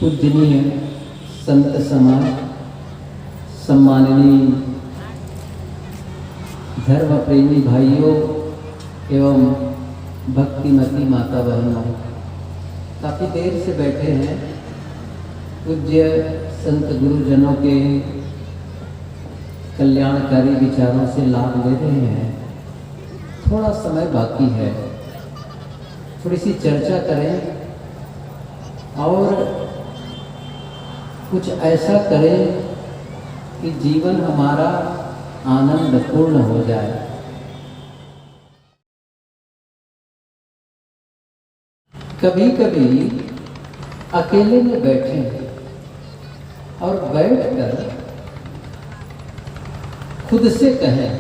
पूजनीय संत समाज, सम्माननीय धर्म प्रेमी भाइयों एवं भक्तिमती माता बहनों, काफ़ी देर से बैठे हैं। पूज्य संत गुरुजनों के कल्याणकारी विचारों से लाभ ले रहे हैं। थोड़ा समय बाकी है, थोड़ी सी चर्चा करें और कुछ ऐसा करें कि जीवन हमारा आनंदपूर्ण हो जाए। कभी कभी अकेले में बैठें और बैठकर खुद से कहें,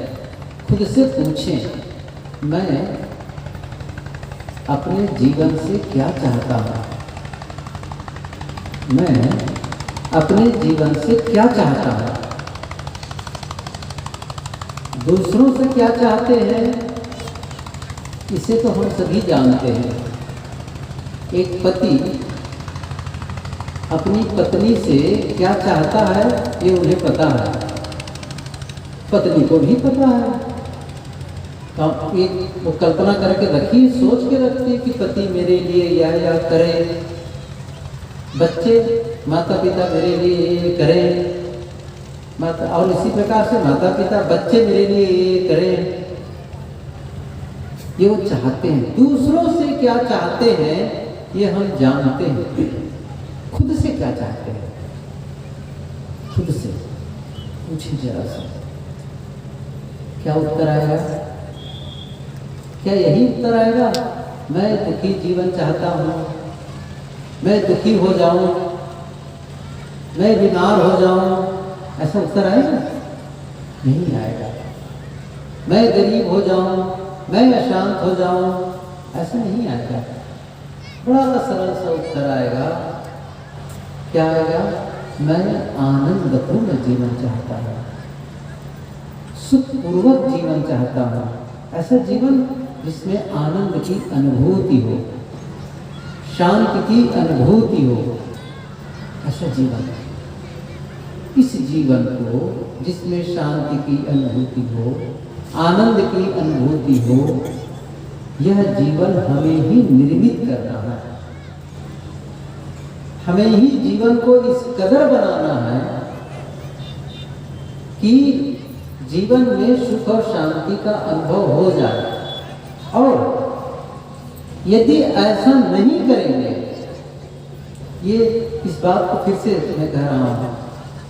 खुद से पूछें, मैं अपने जीवन से क्या चाहता हूँ, मैं अपने जीवन से क्या चाहता हूँ, दूसरों से क्या चाहते हैं, इसे तो हम सभी जानते हैं। एक पति अपनी पत्नी से क्या चाहता है ये उन्हें पता है, पत्नी को भी पता है। एक वो कल्पना करके रखी, सोच के रखती है कि पति मेरे लिए यह करे, बच्चे माता पिता मेरे लिए ये करें, माता और इसी प्रकार से माता पिता बच्चे मेरे लिए ये करें, ये वो चाहते हैं। दूसरों से क्या चाहते हैं ये हम जानते हैं, खुद से क्या चाहते हैं, खुद से पूछिए जरा सा, क्या उत्तर आएगा? क्या यही उत्तर आएगा, मैं दुखी जीवन चाहता हूँ, मैं दुखी हो जाऊं, मैं बीमार हो जाऊं, ऐसा उत्तर आएगा? नहीं आएगा। मैं गरीब हो जाऊं, मैं अशांत हो जाऊं, ऐसा नहीं आएगा। बड़ा सरल सा उत्तर आएगा। क्या आएगा? मैं आनंदपूर्ण जीवन चाहता हूँ, सुखपूर्वक जीवन चाहता हूँ, ऐसा जीवन जिसमें आनंद की अनुभूति हो, शांति की अनुभूति हो, ऐसा जीवन। इस जीवन को जिसमें शांति की अनुभूति हो, आनंद की अनुभूति हो, यह जीवन हमें ही निर्मित करना है। हमें ही जीवन को इस कदर बनाना है कि जीवन में सुख और शांति का अनुभव हो जाए। और यदि ऐसा नहीं करेंगे, ये इस बात को फिर से मैं कह रहा हूँ,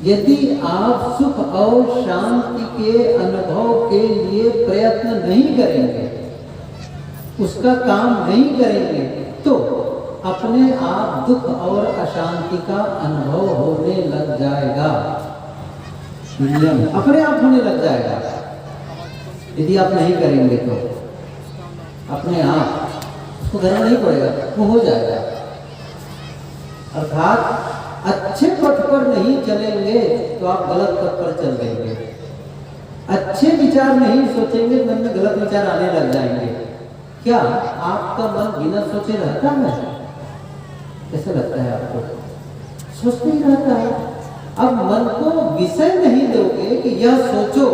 यदि आप सुख और शांति के अनुभव के लिए प्रयत्न नहीं करेंगे, उसका काम नहीं करेंगे, तो अपने आप दुख और अशांति का अनुभव होने लग जाएगा, अपने आप होने लग जाएगा। यदि आप नहीं करेंगे तो अपने आप, उसको करना नहीं पड़ेगा, वो हो जाएगा। अर्थात अच्छे पथ पर नहीं चलेंगे तो आप गलत पथ पर चल देंगे। अच्छे विचार नहीं सोचेंगे, मन में गलत विचार आने लग जाएंगे। क्या आपका मन बिना सोचे रहता है? कैसा लगता है आपको? सोचते ही रहता है। अब मन को विषय नहीं दोगे कि यह सोचो,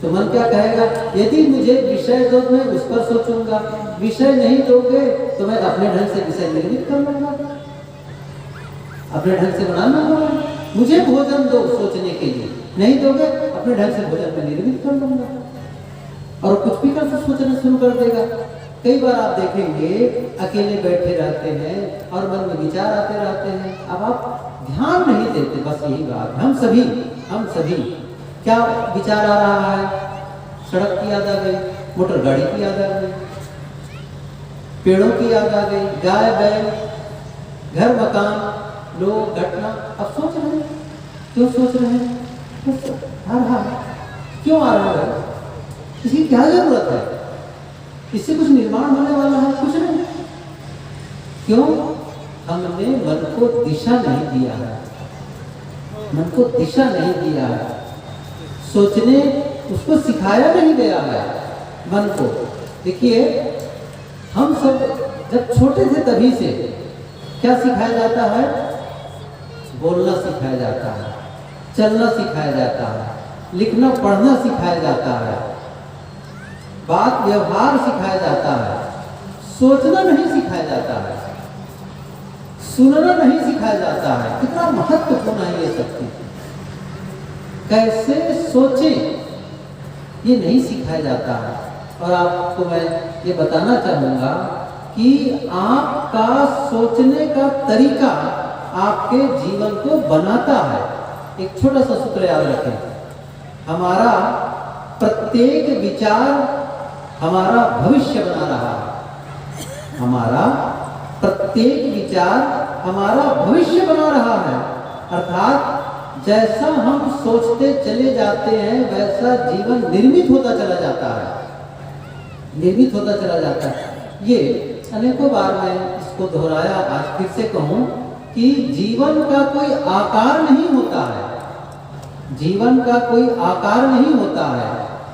तो मन क्या कहेगा? यदि मुझे विषय दो मैं उस पर सोचूंगा, विषय नहीं दोगे तो मैं अपने ढंग से विषय निर्मित कर लूंगा, अपने ढंग से बना लूंगा। मुझे भोजन दो सोचने के लिए, नहीं दोगे अपने ढंग से भोजन में निर्मित कर लूंगा, और कुछ भी कर सोचना शुरू कर देगा। कई बार आप देखेंगे अकेले बैठे रहते हैं और मन में विचार आते रहते हैं। अब आप ध्यान नहीं देते, बस यही बात। हम सभी क्या विचार आ रहा है? सड़क की याद आ गई, मोटर गाड़ी की याद आ गई, पेड़ों की याद आ गई, गाय बैल, घर मकान, लोग, घटना। अब सोच रहे हैं, क्यों सोच रहे हैं? आ रहा है, क्यों आ रहा है? इसकी क्या जरूरत है? इससे कुछ निर्माण होने वाला है? कुछ नहीं। क्यों? हमने मन को दिशा नहीं दिया है, मन को दिशा नहीं दिया है, सोचने उसको सिखाया नहीं गया है मन को। देखिए, हम सब जब छोटे थे तभी से क्या सिखाया जाता है? बोलना सिखाया जाता है, चलना सिखाया जाता है, लिखना पढ़ना सिखाया जाता है, बात व्यवहार सिखाया जाता है, सोचना नहीं सिखाया जाता है, सुनना नहीं सिखाया जाता है। कितना महत्वपूर्ण है ये सब चीज। कैसे सोचें ये नहीं सिखाया जाता है। और आपको मैं ये बताना चाहूँगा कि आपका सोचने का तरीका आपके जीवन को बनाता है। एक छोटा सा सूत्र याद रखें, हमारा प्रत्येक विचार हमारा भविष्य बना रहा है। हमारा प्रत्येक विचार हमारा भविष्य बना रहा है। अर्थात जैसा हम सोचते चले जाते हैं वैसा जीवन निर्मित होता चला जाता है, निर्मित होता चला जाता है। ये अनेकों बार मैं इसको दोहराया, आज फिर से कहूँ कि जीवन का कोई आकार नहीं होता है। जीवन का कोई आकार नहीं होता है।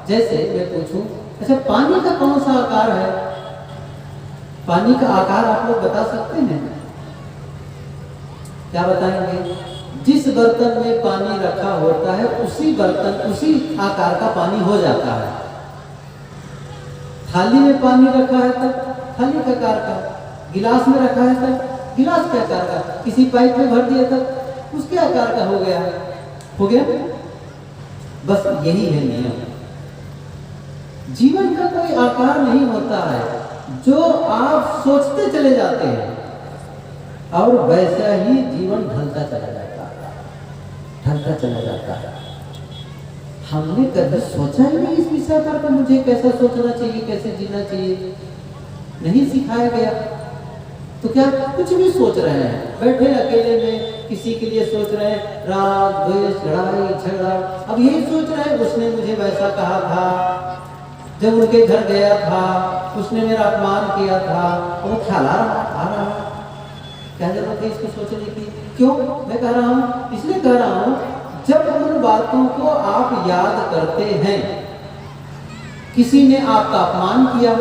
जैसे मैं पूछूं, अच्छा पानी का कौन सा आकार है? पानी का आकार आप लोग बता सकते हैं? क्या बताएंगे? जिस बर्तन में पानी रखा होता है उसी बर्तन उसी आकार का पानी हो जाता है। थाली में पानी रखा है तब थाली के आकार का, गिलास में रखा है तब गिलास के आकार का, किसी पाइप में भर दिया तब उसके आकार का हो गया। हो गया? बस यही है नियम। जीवन का कोई आकार नहीं होता है, जो आप सोचते चले जाते हैं और वैसा ही जीवन ढलता चला जाता है, ढलता चला जाता है। हमने कभी सोचा ही नहीं इस विषय पर मुझे कैसा सोचना चाहिए, कैसे जीना चाहिए, नहीं सिखाया गया। तो क्या कुछ भी सोच रहे हैं, बैठे अकेले में किसी के लिए सोच रहे हैं, राग द्वेष लड़ाई झगड़ा। अब यही सोच रहे हैं उसने मुझे वैसा कहा था, जब उनके घर गया था उसने मेरा अपमान किया था, वो ख्याल आ रहा। क्या जरूरत है इसको सोचने की? क्यों मैं कह रहा हूँ? इसलिए कह रहा हूँ, जब उन बातों को आप याद करते हैं, किसी ने आपका अपमान किया,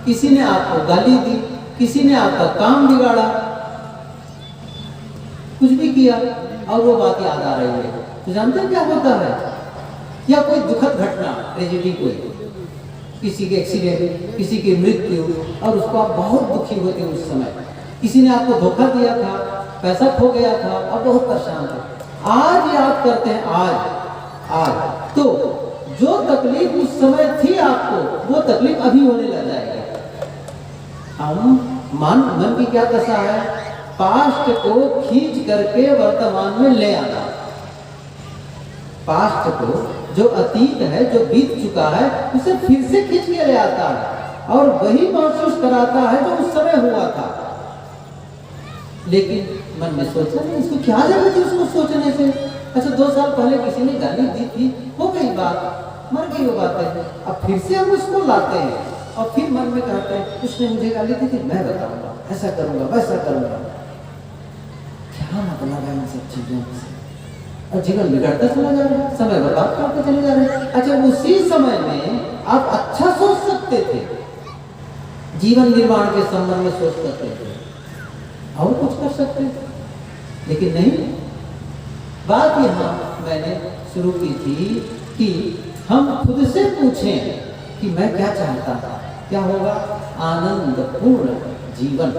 किसी ने आपको गाली दी, किसी ने आपका काम बिगाड़ा, कुछ भी किया और वो बात याद आ रही है, तो जानते हैं क्या होता है? या कोई दुखद घटना, ट्रेजेडी, कोई किसी के एक्सीडेंट, किसी की मृत्यु, और उसको आप बहुत दुखी होते हैं उस समय। किसी ने आपको धोखा दिया था, पैसा खो गया था, अब बहुत परेशान थे। आज याद करते हैं, आज तो जो तकलीफ उस समय थी आपको, वो तकलीफ अभी होने लग जाएगी। हम मन की क्या दशा है? पास्ट को खींच करके वर्तमान में ले आना। पास्ट को, जो अतीत है, जो बीत चुका है, उसे फिर से खींच के ले आता है और वही महसूस कराता है जो उस समय हुआ था। लेकिन मन में सोचा नहीं, इसको क्या जरूरत है उसको सोचने से? अच्छा 2 साल पहले किसी ने गाली दी थी, हो गई बात, मर गई वो बात है। अब फिर से हम उसको लाते हैं और फिर मन में कहते हैं उसने मुझे गाली दी थी, मैं बताऊंगा, ऐसा करूंगा, वैसा करूंगा। क्या मतलब है इन सब चीजों से? और जीवन बिगड़ता चला जा रहा है, समय बर्बाद करते चले जा रहे हैं। अच्छा उसी समय में आप अच्छा सोच सकते थे, जीवन निर्माण के संबंध में सोच सकते थे और कुछ कर सकते थे, लेकिन नहीं। बात यहाँ मैंने शुरू की थी कि हम खुद से पूछें कि मैं क्या चाहता था, क्या होगा? आनंदपूर्ण जीवन।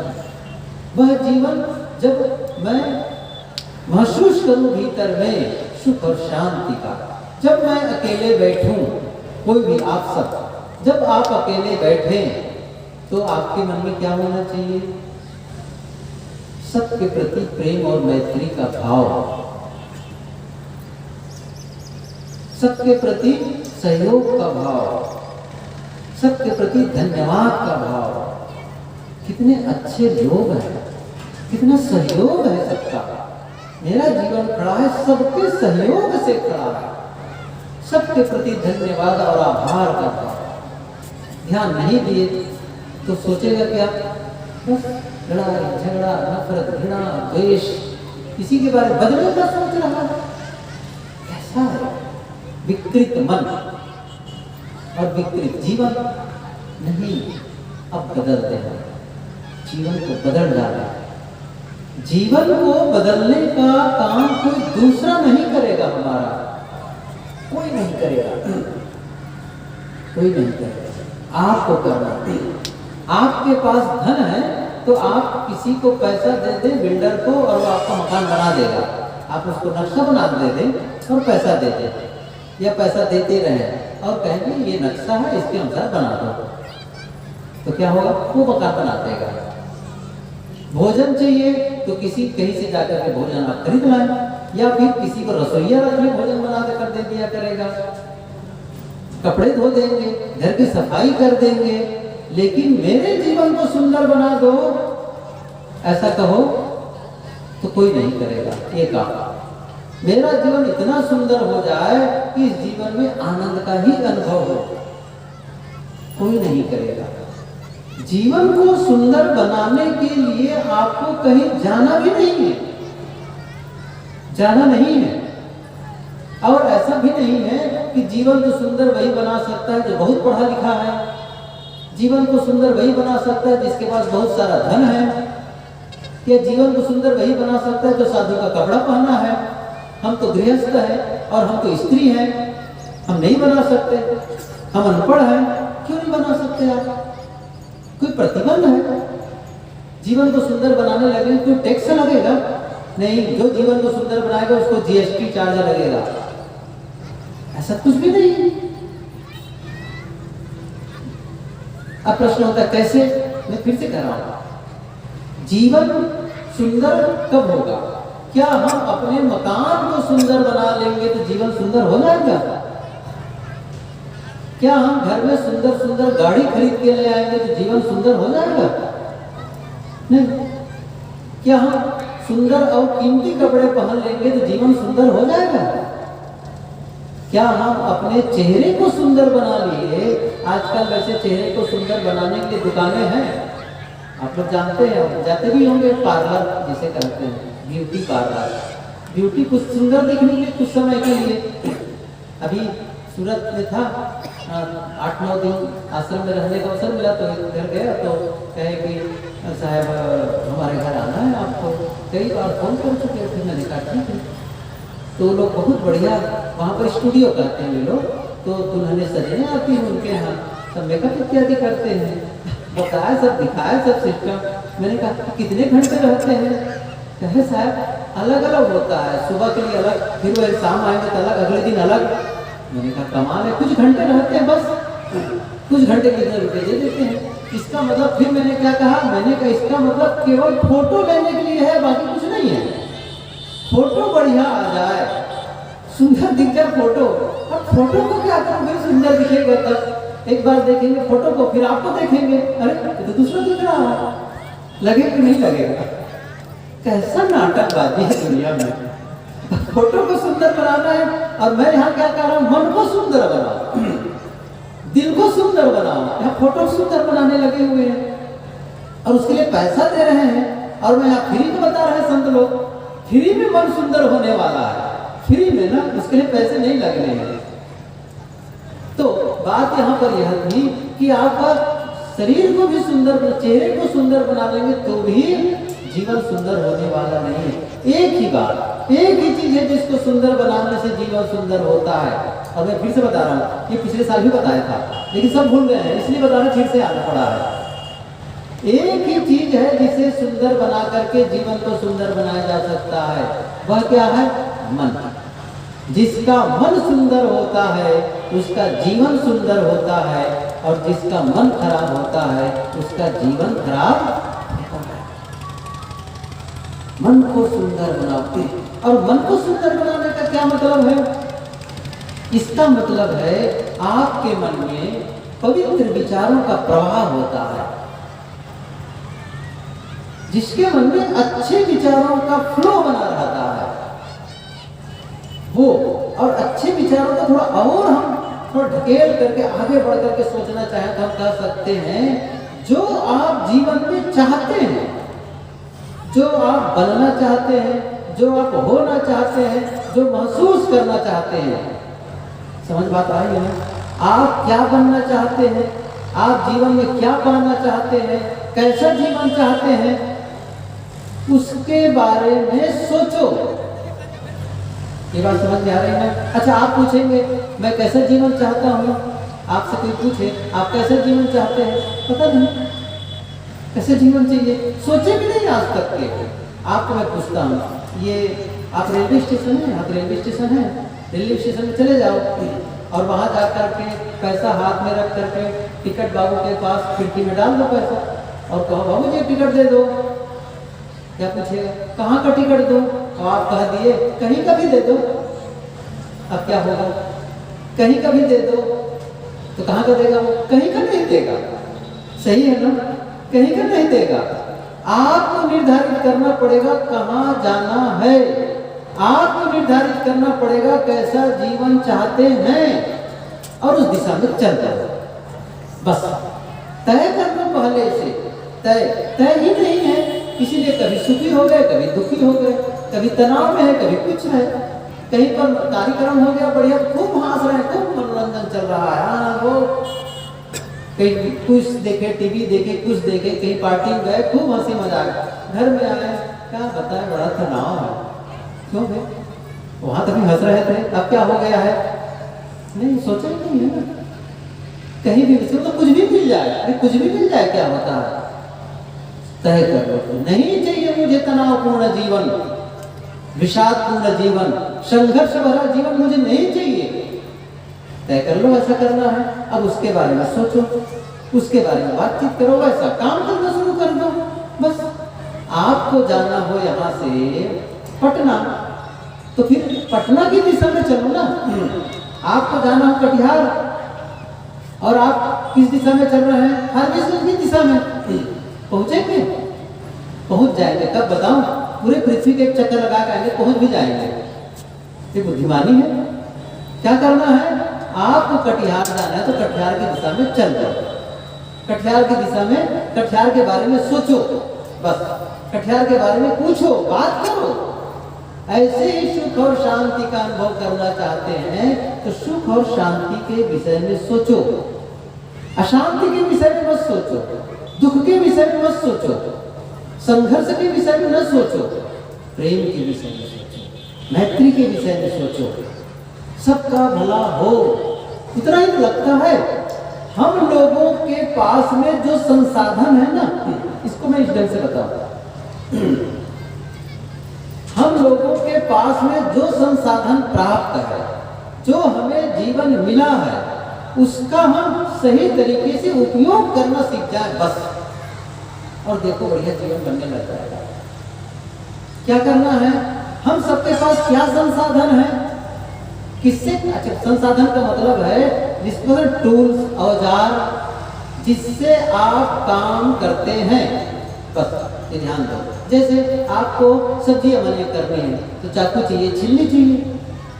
वह जीवन जब मैं महसूस करूं भीतर में सुख और शांति का। जब मैं अकेले बैठूं, कोई भी आप सब जब आप अकेले बैठे तो आपके मन में क्या होना चाहिए? सबके प्रति प्रेम और मैत्री का भाव, सबके प्रति सहयोग का भाव, सबके प्रति धन्यवाद का भाव। कितने अच्छे लोग हैं, कितना सहयोग है सबका। मेरा जीवन खड़ा है सबके सहयोग से खड़ा है, सबके प्रति धन्यवाद और आभार का भाव। ध्यान नहीं दिए तो सोचेगा क्या? बस लड़ाई झगड़ा, नफरत, घृणा, द्वेष, किसी के बारे में बदलने का सोच रहा है। कैसा है विकृत मन और विकृत जीवन। नहीं, अब बदलते हैं, जीवन को बदल डाला। जीवन को बदलने का काम कोई दूसरा नहीं करेगा, हमारा कोई नहीं करेगा, कोई नहीं करेगा, आपको करना है। आपके पास धन है तो आप किसी को पैसा दे दें, बिल्डर को, और वो आपका मकान बना देगा। आप उसको नक्शा बना दे दें और पैसा दे दें, या पैसा देते रहें और कहेंगे ये नक्शा है, इसके अनुसार बना दो, तो क्या होगा? वो मकान बना देगा। भोजन चाहिए तो किसी कहीं से जाकर के भोजन आप खरीद लाएं, या फिर किसी को रसोईया रख ले, भोजन बना कर दे दिया करेगा। कपड़े धो देंगे, घर की सफाई कर देंगे, लेकिन मेरे जीवन को सुंदर बना दो ऐसा कहो तो कोई नहीं करेगा। ये काम मेरा जीवन इतना सुंदर हो जाए कि इस जीवन में आनंद का ही अनुभव हो, कोई नहीं करेगा। जीवन को सुंदर बनाने के लिए आपको कहीं जाना भी नहीं है, जाना नहीं है। और ऐसा भी नहीं है कि जीवन को सुंदर वही बना सकता है जो बहुत पढ़ा लिखा है। जीवन को सुंदर वही बना सकता है जिसके पास बहुत सारा धन है, या जीवन को सुंदर वही बना सकता है जो साधु का कपड़ा पहना है। हम तो गृहस्थ है और हम तो स्त्री हैं, हम नहीं बना सकते, हम अनपढ़ हैं, क्यों नहीं बना सकते आप? कोई प्रतिबंध है? जीवन को सुंदर बनाने लगे कोई टैक्स लगेगा? नहीं, जो जीवन को सुंदर बनाएगा उसको जीएसटी चार्ज लगेगा, ऐसा कुछ भी नहीं। अब प्रश्न होता है कैसे? मैं फिर से कह रहा हूं, जीवन सुंदर कब होगा? क्या हम अपने मकान को सुंदर बना लेंगे तो जीवन सुंदर हो जाएगा? क्या हम घर में सुंदर सुंदर गाड़ी खरीद के ले आएंगे तो जीवन सुंदर हो जाएगा? नहीं। क्या हम सुंदर और कीमती कपड़े पहन लेंगे तो जीवन सुंदर हो जाएगा? क्या हम अपने चेहरे को सुंदर बना लिए? आजकल वैसे चेहरे को सुंदर बनाने के लिए दुकानें हैं, आप लोग जानते हैं, जाते भी होंगे, पार्लर जिसे कहते हैं, ब्यूटी पार्लर। ब्यूटी कुछ सुंदर दिखने के लिए, कुछ समय के लिए। अभी सूरत में था, 8-9 दिन आश्रम में रहने का अवसर मिला, तो घर गया तो कहे कि साहब हमारे घर आना है आपको। कई बार फोन कर चुके थे, मैंने कहा ठीक है। तो लोग बहुत बढ़िया, वहाँ पर स्टूडियो करते हैं लोग, तो दुल्हने सजने आती हैं उनके यहाँ, सब मेकअप इत्यादि करते हैं, बताया सब, दिखाया सब सिस्टम। मैंने कहा कितने घंटे रहते हैं? कहे साहब अलग अलग होता है, सुबह के लिए अलग, फिर वह शाम आएंगे तो अलग, अगले दिन अलग। मैंने कहा कमाल है, कुछ घंटे रहते हैं बस, कुछ घंटे कितने रुपए दे देते हैं। इसका मतलब, फिर मैंने क्या कहा, मैंने कहा इसका मतलब केवल फोटो लेने के लिए है, बाकी कुछ नहीं है। फोटो बढ़िया आ जाए, सुंदर दिख जाए फोटो। अब फोटो को क्या करोगे? सुंदर दिखेगा तब, एक बार देखेंगे फोटो को, फिर आपको देखेंगे, अरे तो दूसरा दिख रहा है, लगेगा कि नहीं लगेगा? कैसा नाटकबाजी है दुनिया में। फोटो को सुंदर बनाना है, और मैं यहाँ क्या कह रहा हूँ, मन को सुंदर बनाओ, दिल को सुंदर बनाओ। यहाँ फोटो सुंदर बनाने लगे हुए हैं और उसके लिए पैसा दे रहे हैं, और मैं यहाँ फ्री में बता रहे हैं संत लोग, फ्री में मन सुंदर होने वाला है, फ्री में ना, उसके लिए पैसे नहीं लगने हैं। तो बात यहाँ पर यह थी कि आप शरीर को भी सुंदर, चेहरे को सुंदर बना लेंगे तो भी जीवन सुंदर होने वाला नहीं है। एक ही बात, एक ही चीज है जिसको सुंदर बनाने से जीवन सुंदर होता है। और मैं फिर से बता रहा हूँ, ये पिछले साल भी बताया था, लेकिन सब भूल गए हैं, इसलिए बता रहे, फिर से आना पड़ा है। एक ही चीज है जिसे सुंदर बना करके जीवन को सुंदर बनाया जा सकता है, वह क्या है? मन। जिसका मन सुंदर होता है उसका जीवन सुंदर होता है, और जिसका मन खराब होता है उसका जीवन खराब होता है। मन को सुंदर बनाते, और मन को सुंदर बनाने का क्या मतलब है? इसका मतलब है आपके मन में पवित्र विचारों का प्रवाह होता है। जिसके मन में अच्छे विचारों का फ्लो बना रहता है वो, और अच्छे विचारों को थोड़ा और हम थोड़ा ढकेल करके आगे बढ़ करके सोचना चाहें तो हम कह सकते हैं, जो आप जीवन में चाहते हैं, जो आप बनना चाहते हैं, जो आप होना चाहते हैं, जो महसूस करना चाहते हैं। समझ बात आई है ना? आप क्या बनना चाहते हैं, आप जीवन में क्या पाना चाहते हैं, कैसा जीवन चाहते हैं, उसके बारे में सोचो। ये बात समझ में आ रही है? अच्छा, आप पूछेंगे मैं कैसा जीवन चाहता हूँ, आपसे कोई पूछे आप कैसा जीवन चाहते हैं, पता नहीं कैसे जीवन चाहिए, सोचे भी नहीं आज तक के। आपको मैं पूछता हूँ, ये आप रेलवे स्टेशन है, आप रेलवे स्टेशन है, रेलवे स्टेशन में चले जाओ और वहाँ जा कर के पैसा हाथ में रख करके टिकट बाबू के पास खिड़की में डाल दो पैसा और कहो बाबू जी टिकट दे दो। क्या पूछेगा? कहाँ का टिकट दो? तो आप कह दिए कहीं का भी दे दो। अब क्या होगा? कहीं का भी दे दो तो कहाँ का देगा वो? कहीं का नहीं देगा। सही है ना? कहीं का नहीं देगा। आपको निर्धारित करना पड़ेगा कहाँ जाना है, आपको निर्धारित करना पड़ेगा कैसा जीवन चाहते हैं और उस दिशा में चल जाओ। बस तय कर लो पहले से। तय ही नहीं है, इसीलिए कभी सुखी हो गए, कभी दुखी हो गए, कभी तनाव में है, कभी कुछ है। कहीं पर कार्यक्रम हो गया बढ़िया, खूब हंस रहे हैं, खूब मनोरंजन चल रहा है, हाँ वो कहीं कुछ देखे, टीवी देखे, कुछ देखे, कहीं पार्टी में गए, खूब हंसी मजाक। घर में आए, क्या बताएं, बड़ा तनाव है। क्यों है? वहां तक हंस रहे थे, अब क्या हो गया है? नहीं सोचा ही नहीं है ना। कहीं भी तो कुछ भी मिल जाए, अरे कुछ भी मिल जाए, क्या होता है? तय कर लो, नहीं चाहिए मुझे तनावपूर्ण जीवन, विषादपूर्ण जीवन, संघर्ष भरा जीवन मुझे नहीं चाहिए। तय कर लो ऐसा करना है। अब उसके बारे में सोचो, उसके बारे में बातचीत करो, वैसा काम करना शुरू कर दो। बस आपको जाना हो यहाँ से पटना, तो फिर पटना की दिशा में चलो ना। आपको जाना हो कटिहार और आप किस दिशा में चल रहे हैं? हार्वेस्टर की दिशा में। पहुंचेंगे? पहुंच जाएंगे। कब बताऊं? पूरे पृथ्वी के एक चक्कर लगा के आएंगे, पहुंच भी जाएंगे। ये बुद्धिमानी है। क्या करना है? आपको कटिहार जाना है तो कटिहार की दिशा में चल जाओ। कटिहार की दिशा में, कटिहार के बारे में सोचो, बस कटिहार के बारे में पूछो, बात करो। ऐसे ही सुख और शांति का अनुभव करना चाहते हैं तो सुख और शांति के विषय में सोचो, अशांति के विषय में मत सोचो, दुख के विषय में मत सोचो, संघर्ष के विषय में न सोचो, प्रेम के विषय में सोचो, मैत्री के विषय में सोचो, सबका भला हो। इतना ही लगता है। हम लोगों के पास में जो संसाधन है ना, इसको मैं इस ढंग से बताऊं, हम लोगों के पास में जो संसाधन प्राप्त है, जो हमें जीवन मिला है, उसका हम सही तरीके से उपयोग करना सीख जाए बस, और देखो बढ़िया जीवन बनने लग जाएगा। क्या करना है? हम सबके पास क्या संसाधन है, किससे? अच्छा, संसाधन का मतलब है जिसको टूल्स, औजार, जिससे आप काम करते हैं, बस ये ध्यान दो। जैसे आपको सब्जियां बना करनी है तो चाकू चाहिए, छिलनी चाहिए,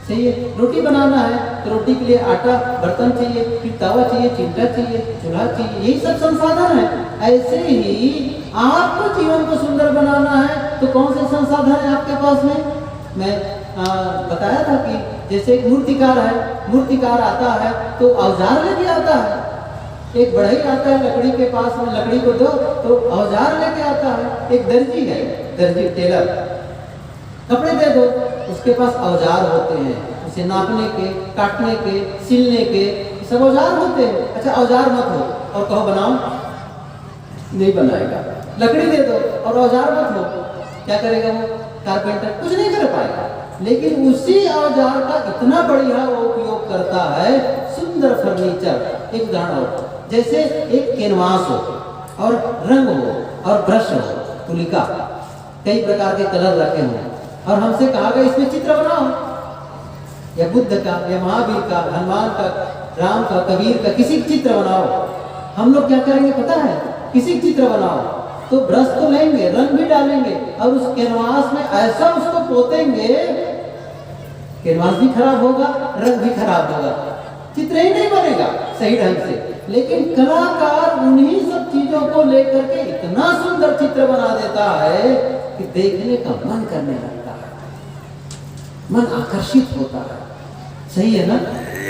सही है। रोटी बनाना है तो रोटी के लिए आटा, बर्तन चाहिए, फिर तवा चाहिए, चिमटा चाहिए, चूल्हा चाहिए, यही सब संसाधन है। ऐसे ही आपको जीवन को सुंदर बनाना है तो कौन से संसाधन है आपके पास में? मैं बताया था कि जैसे एक मूर्तिकार है, मूर्तिकार आता है तो औजार लेके आता है। एक बढ़ई आता है लकड़ी के पास में, लकड़ी को दो तो औजार लेके आता है। एक दर्जी है, दर्जी टेलर, कपड़े दे दो, उसके पास औजार होते हैं, उसे नापने के, काटने के, सिलने के, सब औजार होते हैं। अच्छा, औजार मत हो और कहो बनाओ, नहीं बनाएगा। लकड़ी दे दो और औजार मत हो, क्या करेगा वो? कारपेंटर कुछ नहीं कर पाएगा। लेकिन उसी औजार का इतना बढ़िया वो उपयोग करता है, सुंदर फर्नीचर। एक उदाहरण हो, जैसे एक कैनवास हो और रंग हो और ब्रश हो, तुलिका, कई प्रकार के कलर रखे हों, और हमसे कहा गया इसमें चित्र बनाओ, या बुद्ध का, या महावीर का, हनुमान का, राम का, कबीर का, किसी का चित्र बनाओ। हम लोग क्या करेंगे पता है? किसी का चित्र बनाओ तो ब्रश तो लेंगे, रंग भी डालेंगे और उस कैनवास में ऐसा उसको पोतेंगे, कैनवास भी खराब होगा, रंग भी खराब होगा, चित्र ही नहीं बनेगा सही ढंग से। लेकिन कलाकार उन्हीं सब चीजों को लेकर के इतना सुंदर चित्र बना देता है कि देखने का मन करने लगता है, मन आकर्षित होता है। सही है ना?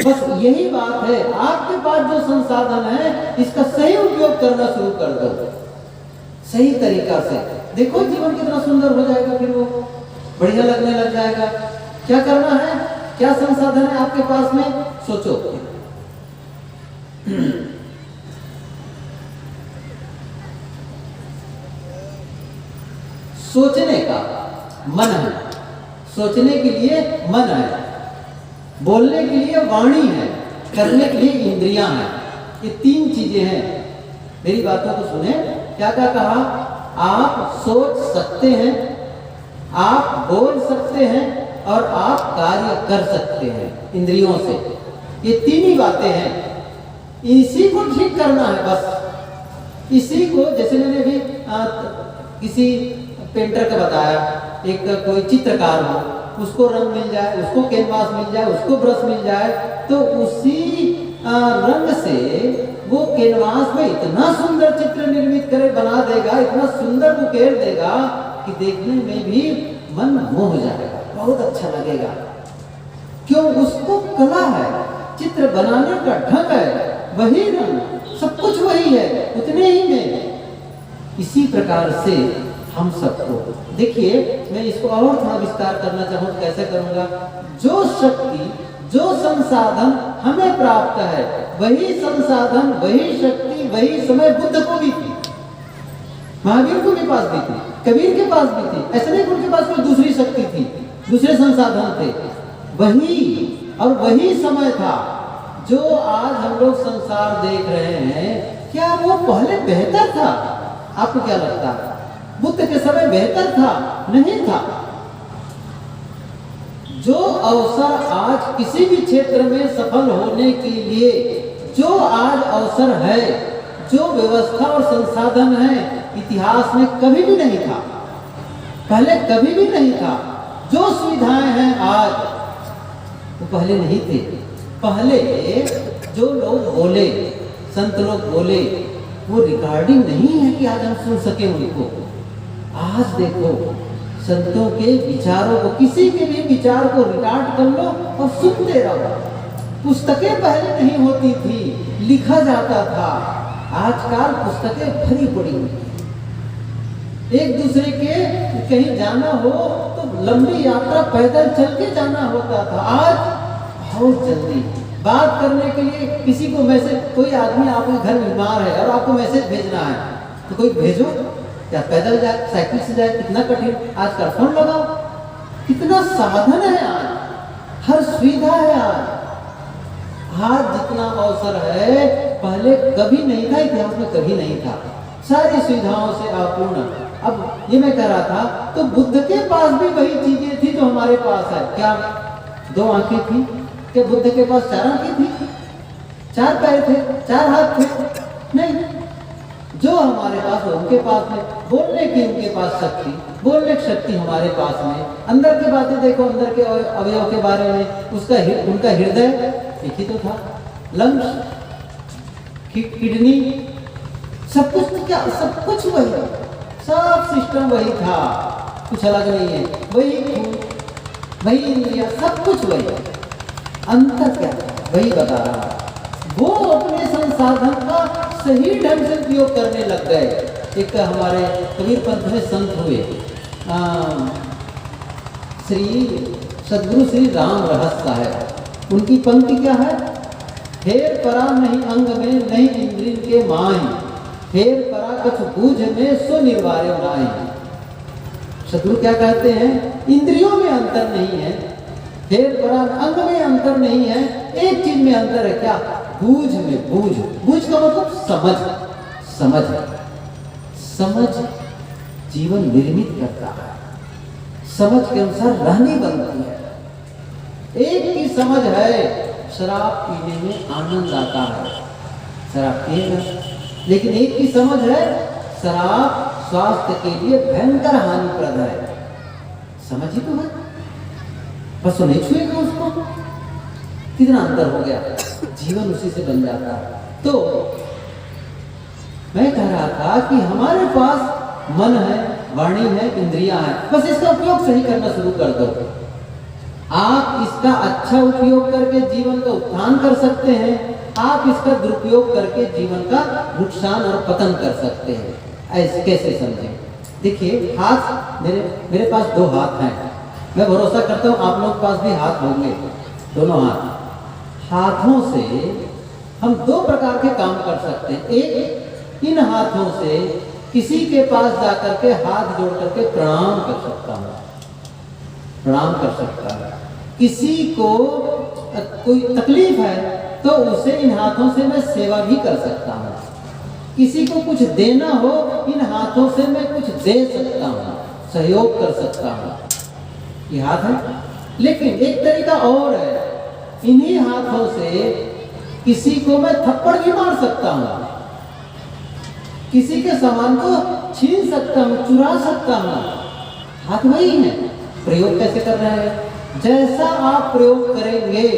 बस यही बात है। आपके पास जो संसाधन है इसका सही उपयोग करना शुरू कर दो, सही तरीका से। देखो जीवन कितना सुंदर हो जाएगा, फिर वो बढ़िया लगने लग जाएगा। क्या करना है, क्या संसाधन है आपके पास में, सोचो। सोचने का मन है, सोचने के लिए मन है, बोलने के लिए वाणी है, करने के लिए इंद्रियां हैं। ये तीन चीजें हैं। मेरी बातों को सुने। क्या क्या कहा, आप सोच सकते हैं, आप बोल सकते हैं और आप कार्य कर सकते हैं इंद्रियों से। ये तीन ही बातें हैं, इसी को ठीक करना है बस। इसी को, जैसे मैंने भी किसी पेंटर का बताया, एक कोई चित्रकार हो, उसको रंग मिल जाए, उसको कैनवास मिल जाए, उसको ब्रश मिल जाए, तो उसी रंग से वो कैनवास में इतना सुंदर चित्र निर्मित करे, बना देगा, इतना सुंदर उकेर देगा कि देखने में भी मन मोह जाएगा, बहुत अच्छा लगेगा। क्यों, उसको कला है, चित्र बनाने का ढंग है, वही रंग, सब कुछ वही है, उतने ही में। इसी प्रकार से हम सबको, देखिए मैं इसको और थोड़ा विस्तार करना चाहूँ तो कैसे करूँगा। जो शक्ति, जो संसाधन हमें प्राप्त है, वही संसाधन, वही शक्ति, वही समय बुद्ध को भी थी, महावीर को भी पास भी थी, कबीर के पास भी थी। ऐसे नहीं उनके पास कोई दूसरी शक्ति थी, दूसरे संसाधन थे, वही और वही समय था। जो आज हम लोग संसार देख रहे हैं, क्या वो पहले बेहतर था? आपको क्या लगता है? बुद्ध के समय बेहतर था? नहीं था। जो अवसर आज किसी भी क्षेत्र में सफल होने के लिए, जो आज अवसर है, जो व्यवस्था और संसाधन है, इतिहास में कभी भी नहीं था, पहले कभी भी नहीं था। जो सुविधाएं हैं आज, वो पहले नहीं थे। पहले जो लोग बोले, संत लोग बोले, वो रिकॉर्डिंग नहीं है कि आज हम सुन सके उनको। आज देखो संतों के विचारों को, किसी के भी विचार को रिकॉर्ड कर लो और सुनते रहो। पुस्तकें पहले नहीं होती थी, लिखा जाता था। आजकल पुस्तकें भरी पड़ी हुई हैं। एक दूसरे के कहीं जाना हो तो लंबी यात्रा पैदल चल के जाना होता था। आज बहुत जल्दी बात करने के लिए किसी को मैसेज, कोई आदमी आपके घर बीमार है और आपको मैसेज भेजना है तो कोई भेजो, या पैदल जाए, साइकिल से जाए, कितना कठिन। आजकल फोन लगाओ, कितना साधन है आज, हर सुविधा है आज। आज जितना अवसर है पहले कभी नहीं था, इतिहास में कभी नहीं था, सारी सुविधाओं से अपूर्ण। अब ये मैं कह रहा था, तो बुद्ध के पास भी वही चीजें थी जो हमारे पास है। क्या 2 आंखें थी? क्या बुद्ध के पास 4 आंखें थी? 4 पैर थे? 4 हाथ थे? नहीं। जो हमारे पास है उनके पास है। बोलने की उनके पास शक्ति, बोलने की शक्ति हमारे पास में। अंदर की बातें देखो, अंदर के अवयव के बारे में, उनका हृदय एक ही तो था, लंग्स, किडनी, सब कुछ, क्या सब कुछ वही, सब सिस्टम वही था, कुछ अलग नहीं है। वही इंद्रिया, सब कुछ वही। अंतर क्या वही बता रहा। वो अपने संसाधन का सही ढंग से उपयोग करने लग गए। एक हमारे कबीर पंथ में संत हुए, श्री सदगुरु श्री राम रहस साहब। उनकी पंक्ति क्या है? हेर परा नहीं अंग में, नहीं इंद्रिय के माई, हेर परा कछ बूझ में सो निर्वार्य नाई। सदगुरु क्या कहते हैं? इंद्रियों में अंतर नहीं है, हेर परा अंग में अंतर नहीं है, एक चीज में अंतर है। क्या? बूझ में। बूझ का मतलब समझ जीवन निर्मित करता है, समझ के अनुसार रहनी बनती है। एक की समझ है, शराब पीने में आनंद आता है, शराब पिएगा। लेकिन एक की समझ है, शराब स्वास्थ्य के लिए भयंकर हानिप्रद है। समझ ही तो है, बस वो नहीं छुएगा उसको। कितना अंतर हो गया, जीवन उसी से बन जाता है। तो मैं कह रहा था कि हमारे पास मन है, वाणी है, इंद्रियां हैं, बस इसका उपयोग सही करना शुरू कर दो। आप इसका अच्छा उपयोग करके जीवन का उत्थान कर सकते हैं, आप इसका दुरुपयोग करके जीवन का नुकसान और पतन कर सकते हैं। ऐसे कैसे समझें? देखिए हाथ मेरे पास दो हाथ हैं, मैं भरोसा करता हूँ आप लोग के पास भी हाथ होंगे, दोनों हाथ। हाथों से हम दो प्रकार के काम कर सकते हैं। एक, इन हाथों से किसी के पास जाकर के हाथ जोड़ करके प्रणाम कर सकता हूँ, प्रणाम कर सकता है। किसी को कोई तकलीफ है तो उसे इन हाथों से मैं सेवा भी कर सकता हूँ। किसी को कुछ देना हो, इन हाथों से मैं कुछ दे सकता हूँ, सहयोग कर सकता हूँ। ये हाथ है। लेकिन एक तरीका और है, इन्हीं हाथों से किसी को मैं थप्पड़ भी मार सकता हूँ, किसी के सामान को छीन सकता हूँ, चुरा सकता हूँ। हाथ वही है। प्रयोग कैसे कर रहे हैं? जैसा आप प्रयोग करेंगे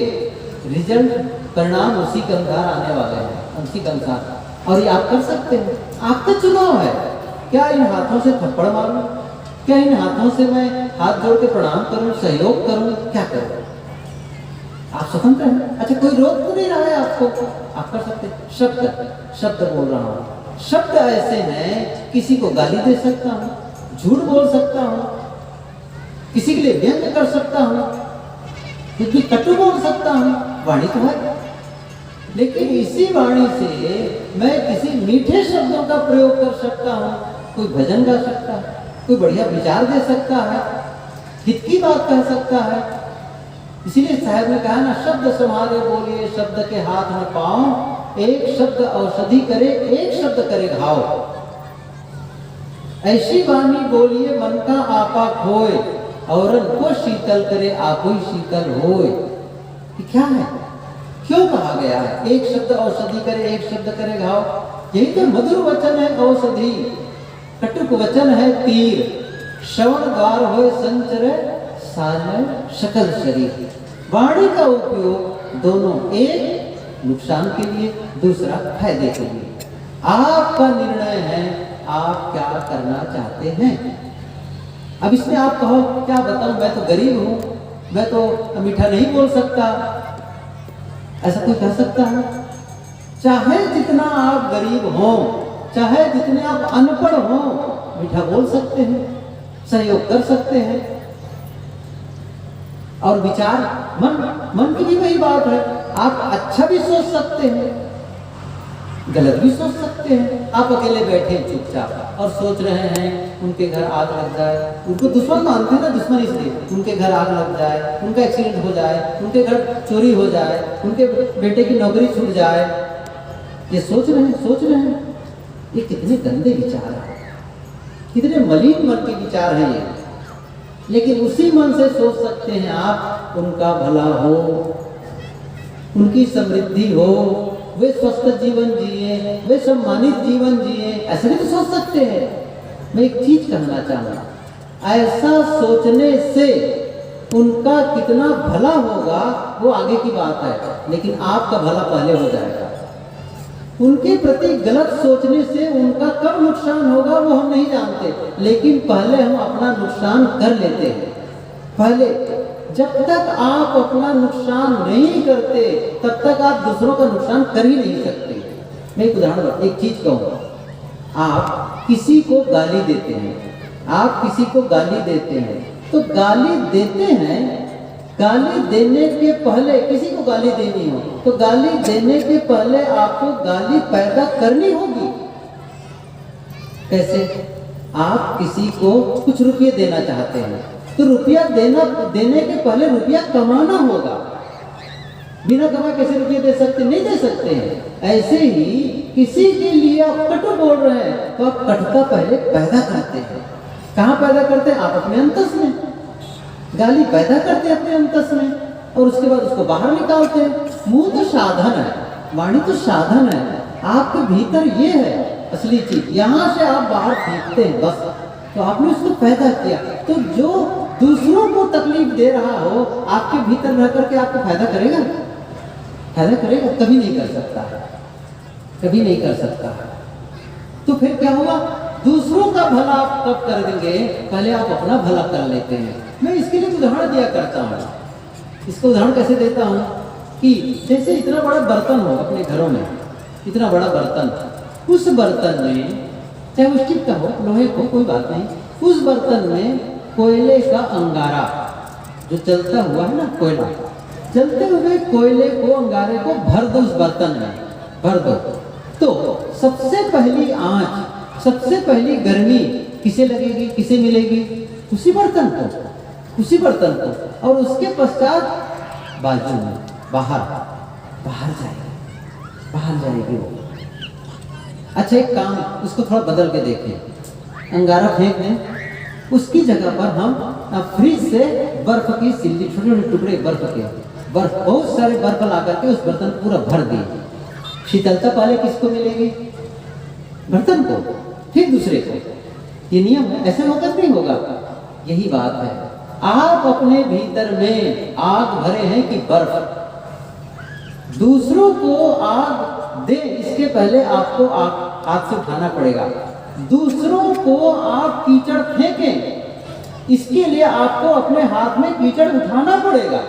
रिजल्ट, परिणाम उसी के अनुसार आने वाले हैं, उसी के अनुसार। और ये आप कर सकते हैं, आपका चुनाव है। क्या इन हाथों से थप्पड़ मारूं? क्या इन हाथों से मैं हाथ जोड़ के प्रणाम करूं, सहयोग करूं? क्या करूं? आप स्वतंत्र हैं। अच्छा, कोई रोक तो नहीं रहा है आपको, आप कर सकते हैं। शब्द बोल रहा हूं। शब्द ऐसे हैं, किसी को गाली दे सकता हूं, झूठ बोल सकता हूं, किसी के लिए व्यंग कर सकता हूं, कुछ भी कटु बोल सकता हूं। वाणी तो है, लेकिन इसी वाणी से मैं किसी मीठे शब्दों का प्रयोग कर सकता हूं। कोई भजन गा सकता है, कोई बढ़िया विचार दे सकता है, हित की बात कह सकता है। इसीलिए साहब ने कहा ना, शब्द संहारे बोलिए शब्द के हाथ में पाओ, एक शब्द औषधि करे, एक शब्द करे घाव। ऐसी वाणी बोलिए मन का आपा खोए, औरन को शीतल करे आपो शीतल होए। क्या है? क्यों कहा गया है एक शब्द औषधि करे, एक शब्द करे घाव? यही तो मधुर वचन है औषधि, कटुक वचन है तीर। श्रवण द्वार होए संचरे साजन सकल शरीर। वाणी का उपयोग दोनों, एक नुकसान के लिए, दूसरा फायदे के लिए। आपका निर्णय है, आप क्या करना चाहते हैं। अब इसमें आप कहो क्या बताऊं, मैं तो गरीब हूं, मैं तो मीठा नहीं बोल सकता, ऐसा कोई कह सकता है? चाहे जितना आप गरीब हो, चाहे जितने आप अनपढ़ हो, मीठा बोल सकते हैं, सहयोग कर सकते हैं। और विचार, मन की भी वही बात है। आप अच्छा भी सोच सकते हैं, गलत भी सोच सकते हैं। आप अकेले बैठे चुपचाप और सोच रहे हैं उनके घर आग लग जाए, उनको दुश्मन मानते हैं ना, दुश्मन इसलिए उनके घर आग लग जाए, उनका एक्सीडेंट हो जाए, उनके घर चोरी हो जाए, उनके बेटे की नौकरी छूट जाए, ये सोच रहे हैं। ये कितने गंदे विचार हैं, कितने मलिन मन के विचार हैं ये। लेकिन उसी मन से सोच सकते हैं आप, उनका भला हो, उनकी समृद्धि हो, वे स्वस्थ जीवन जिए, वे सम्मानित जीवन जिए, ऐसा भी तो सोच सकते हैं। मैं एक चीज कहना चाहूंगा, ऐसा सोचने से उनका कितना भला होगा वो आगे की बात है, लेकिन आपका भला पहले हो जाएगा। उनके प्रति गलत सोचने से उनका कब नुकसान होगा वो हम नहीं जानते, लेकिन पहले हम अपना नुकसान कर लेते हैं। पहले जब तक आप अपना नुकसान नहीं करते तब तक आप दूसरों का नुकसान कर ही नहीं सकते। मैं एक उदाहरण, एक चीज कहूँगा, आप किसी को गाली देते हैं, आप किसी को गाली देते हैं, तो गाली देते हैं, गाली देने के पहले किसी को गाली देनी हो तो गाली देने के पहले आपको गाली पैदा करनी होगी। कैसे? आप किसी को कुछ रुपये देना चाहते हैं तो रुपया देने के पहले रुपया कमाना होगा। बिना कमाए कैसे रुपये दे सकते? नहीं दे सकते हैं। ऐसे ही किसी के लिए आप कटु बोल रहे हैं तो आप कटुता पहले पैदा करते हैं। कहाँ पैदा करते हैं? आप अपने अंतस में गाली पैदा करते हैं, अपने अंतस में, और उसके बाद उसको बाहर निकालते हैं। मुंह तो साधन है, वाणी तो साधन है, आपके भीतर ये है असली चीज, यहाँ से आप बाहर फेंकते हैं बस। तो आपने उसको पैदा किया, तो जो दूसरों को तकलीफ दे रहा हो आपके भीतर रह करके आपको फायदा करेगा? फायदा करेगा? कभी नहीं कर सकता है, कभी नहीं कर सकता है। तो फिर क्या होगा? दूसरों का भला आप कब कर देंगे? पहले आप अपना भला कर लेते हैं। मैं इसके लिए उदाहरण दिया करता हूँ। इसको उदाहरण कैसे देता हूँ कि जैसे इतना बड़ा बर्तन हो अपने घरों में, इतना बड़ा बर्तन, उस बर्तन में चाहे वो स्टील का हो, लोहे को, कोई बात नहीं, उस बर्तन में कोयले का अंगारा जो चलता हुआ है ना, कोयला, चलते हुए कोयले को, अंगारे को भर दो उस बर्तन में, भर दो। तो सबसे पहली आंच, सबसे पहली गर्मी किसे लगेगी, किसे मिलेगी? उसी बर्तन को, उसी बर्तन को। और उसके पश्चात बाजू में, बाहर, बाहर जाएगी, बाहर जाएगी वो। अच्छा एक काम, उसको थोड़ा बदल के देखें, अंगारा फेंक दें, उसकी जगह पर हम फ्रिज से बर्फ की सिल्ली, छोटे छोटे टुकड़े बर्फ के, बर्फ, बहुत सारे बर्फ ला करके उस बर्तन पूरा भर दिए। शीतलता पहले किसको मिलेगी? बर्तन को, फिर दूसरे को। ये नियम है, ऐसे होकर नहीं होगा। यही बात है, आप अपने भीतर में आग भरे हैं कि बर्फ, दूसरों को आग दे, इसके पहले आपको आग हाथ से उठाना पड़ेगा। दूसरों को आप कीचड़ फेंकें, इसके लिए आपको अपने हाथ में कीचड़ उठाना पड़ेगा।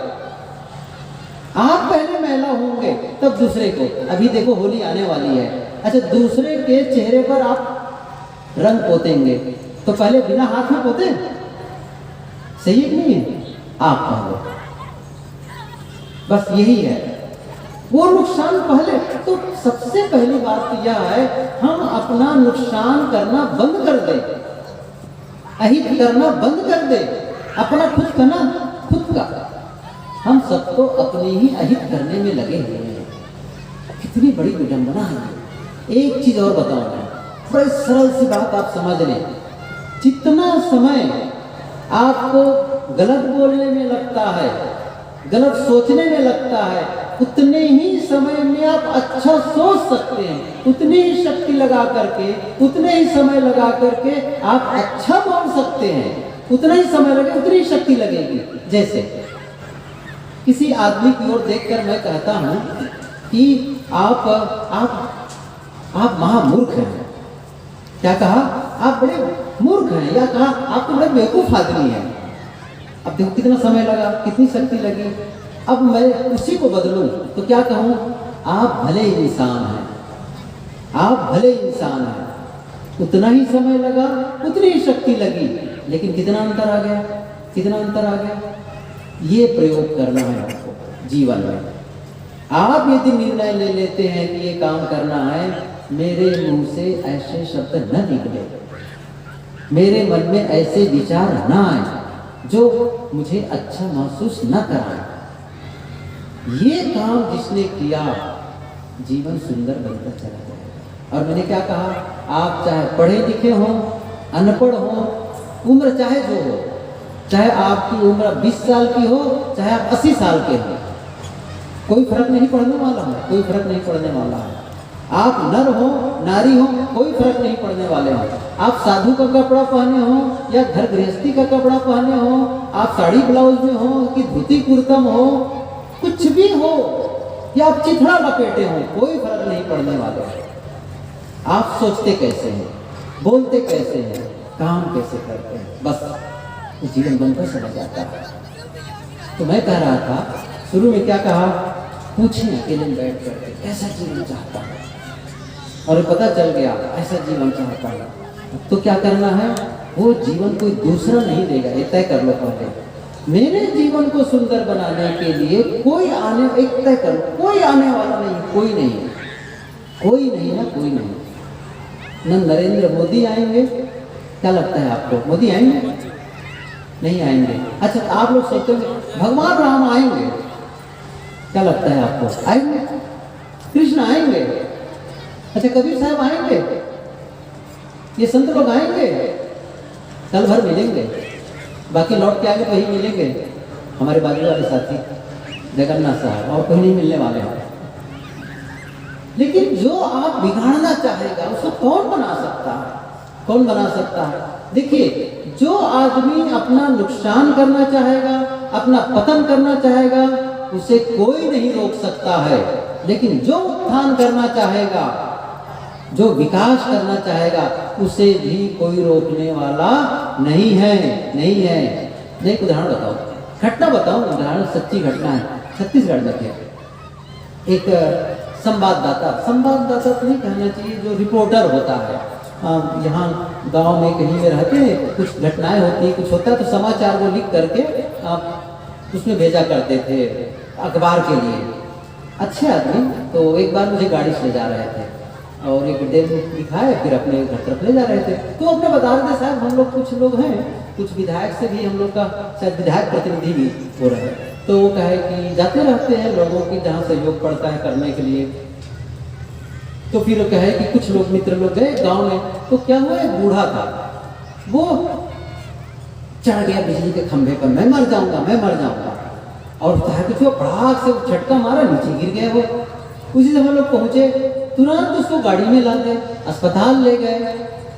आप पहले मैला होंगे तब दूसरे को। अभी देखो होली आने वाली है, अच्छा दूसरे के चेहरे पर आप रंग पोतेंगे तो पहले बिना हाथ में पोते, सही है कि नहीं है? आप पहले, बस यही है वो नुकसान पहले। तो सबसे पहली बात यह है, हम अपना नुकसान करना बंद कर दें, अहित करना बंद कर दें, अपना खुद का ना, खुद का। हम सबको अपने ही अहित करने में लगे हुए हैं, कितनी बड़ी विडंबना है। एक चीज और बताऊंगा, बड़ी सरल सी बात आप समझ लें। जितना समय आपको गलत बोलने में लगता है, गलत सोचने में लगता है, उतने ही समय में आप अच्छा सोच सकते हैं। उतनी ही शक्ति लगा करके, उतने ही समय लगा करके आप अच्छा बोल सकते हैं। उतना ही समय लगे, उतनी ही शक्ति लगेगी। जैसे किसी आदमी की ओर देखकर मैं कहता हूं कि आप महामूर्ख हैं। क्या कहा? आप बड़े मूर्ख हैं, या कहा आप तो बड़े बेवकूफ आदमी हैं। अब देखो कितना समय लगा, कितनी शक्ति लगी। अब मैं उसी को बदलूं तो क्या कहूं? आप भले इंसान हैं, आप भले इंसान हैं। उतना ही समय लगा, उतनी ही शक्ति लगी, लेकिन कितना अंतर आ गया, कितना अंतर आ गया। ये प्रयोग करना है आपको जीवन में। आप यदि निर्णय ले लेते हैं कि ये काम करना है, मेरे मुंह से ऐसे शब्द न निकले, मेरे मन में ऐसे विचार न आए जो मुझे अच्छा महसूस न कराए, ये काम जिसने किया, जीवन सुंदर बनता चला जाएगा। और मैंने क्या कहा, आप चाहे पढ़े लिखे हो, अनपढ़ हो, उम्र चाहे जो हो, चाहे आपकी उम्र 20 साल की हो, चाहे आप 80 साल के हो, कोई फर्क नहीं पड़ने वाला है, कोई फर्क नहीं पड़ने वाला है। आप नर हो, नारी हो, कोई फर्क नहीं पड़ने वाले हो। आप साधु का कपड़ा पहने हो या घर गृहस्थी का कपड़ा पहने हो, आप साड़ी ब्लाउज में हो कि धोती कुर्ता में हो, कुछ भी हो, या आप चिथड़ा लपेटे हो, कोई फर्क नहीं पड़ने वाला है। आप सोचते कैसे हैं, बोलते कैसे हैं, काम कैसे करते हैं, बस जीवन बनकर चला जाता है। तो मैं कह रहा था, शुरू में क्या कहा, पूछें अकेले में बैठ करके कैसा जीवन चाहता है, और पता चल गया ऐसा जीवन चाहता है। तो क्या करना है, वो जीवन कोई दूसरा नहीं देगा, ये तय कर लो पहले। मेरे जीवन को सुंदर बनाने के लिए कोई आने, एक तय करो, कोई आने वाला नहीं, कोई नहीं, कोई नहीं ना, कोई नहीं। न नरेंद्र मोदी आएंगे, क्या लगता है आपको, मोदी आएंगे? नहीं आएंगे। अच्छा आप लोग सोचते हैं भगवान राम आएंगे, क्या लगता है आपको, आएंगे? कृष्ण आएंगे? अच्छा कबीर साहब आएंगे? ये संत लोग आएंगे? कल भर मिलेंगे, बाकी लौट के आगे वही मिलेंगे, हमारे बाजू वाले साथी जगन्नाथ साहब, और कोई नहीं मिलने वाले हैं। लेकिन जो आप बिगाड़ना चाहेगा उसको कौन बना सकता है, कौन बना सकता है? देखिए, जो आदमी अपना नुकसान करना चाहेगा, अपना पतन करना चाहेगा, उसे कोई नहीं रोक सकता है। लेकिन जो उत्थान करना चाहेगा, जो विकास करना चाहेगा, उसे भी कोई रोकने वाला नहीं है, नहीं है। नहीं, उदाहरण बताओ, घटना बताओ, उदाहरण सच्ची घटना है। छत्तीसगढ़ में थे एक संवाददाता, संवाददाता तो नहीं कहना चाहिए, जो रिपोर्टर होता है, यहाँ गांव में कहीं में रहते हैं, कुछ घटनाएं होती हैं, कुछ होता है तो समाचार वो लिख करके उसमें भेजा करते थे अखबार के लिए। अच्छे आदमी। तो एक बार मुझे गाड़ी से ले जा रहे थे और एक गड्ढे में दिखाए, फिर अपने घर तरफ ले जा रहे थे। तो अपने बता रहे थे साहब हम लोग कुछ लोग हैं, कुछ विधायक से भी हम लोग का शायद विधायक प्रतिनिधि भी हो रहे हैं, तो वो कहे कि जाते रहते हैं लोगों की जहाँ सहयोग पड़ता है करने के लिए। तो फिर वो कहे कि कुछ लोग मित्र लोग गए गांव में, तो क्या हुआ, एक बूढ़ा था, वो चढ़ गया बिजली के खंभे पर, मैं मर जाऊंगा मैं मर जाऊंगा, और कुछ पड़ाक से झटका मारा, नीचे गिर गए वो। उसी समय लोग पहुंचे, तुरंत उसको गाड़ी में ला गए, अस्पताल ले गए,